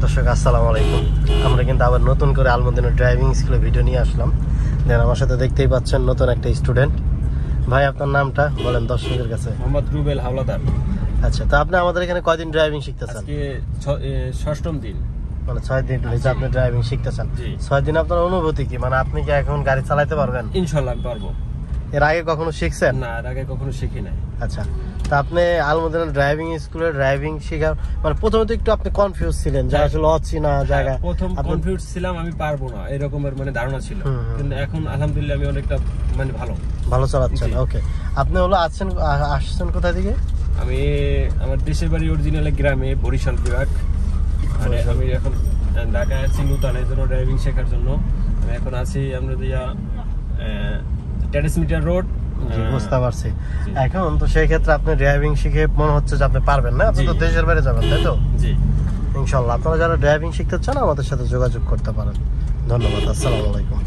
দর্শক আসসালামু আলাইকুম। আমরা কিন্তু আবার নতুন করে আলমদিনা ড্রাইভিং স্কুলে ভিডিও নিয়ে আসলাম। দেন আমার সাথে দেখতেই পাচ্ছেন নতুন একটা স্টুডেন্ট। ভাই আপনার নামটা বলেন দর্শকের কাছে। মোহাম্মদ রুবেল হাওলাদার। আচ্ছা, তো আপনি আমাদের এখানে কয়দিন ড্রাইভিং শিখতেছেন? আজকে ষষ্ঠম দিন, মানে 6 দিন হয়েছে আপনি ড্রাইভিং শিখতেছেন। 6 দিন আপনার অনুভূতি কি? মানে আপনি কি এখন গাড়ি চালাতে পারবেন? ইনশাআল্লাহ পারবো। এর আগে কখনো শিখছেন? না, এর আগে কখনো শিখি নাই। আচ্ছা, তা আপনি আলমদিনা ড্রাইভিং স্কুলে ড্রাইভিং শেখার মানে প্রথমে তো একটু আপনি কনফিউজ ছিলেন যে আসলে অচেনা জায়গা। প্রথম কনফিউজ ছিলাম, আমি পারবো না এরকমের মানে ধারণা ছিল, কিন্তু এখন আলহামদুলিল্লাহ আমি অনেকটা মানে ভালো চালাচ্ছেন। ওকে, আপনি হলো আসছেন কোথা থেকে? আমি আমার দেশের বাড়ি অরিজিনালি গ্রামে, বরিশাল বিভাগ। মানে আমি এখন ঢাকায় আছি নতুনের জন্য ড্রাইভিং শেখার জন্য। আমি এখন আছি আমরা টেরেস মিটার রোড। বুঝতে পারছি। এখন তো সেই ক্ষেত্রে আপনি ড্রাইভিং শিখে মনে হচ্ছে যে আপনি পারবেন না, আপনি তো দেশের বাইরে যাবেন, তাই তো? জি, ইনশাল্লাহ। আপনারা যারা ড্রাইভিং শিখতে চান আমাদের সাথে যোগাযোগ করতে পারেন। ধন্যবাদ, আসসালামু আলাইকুম।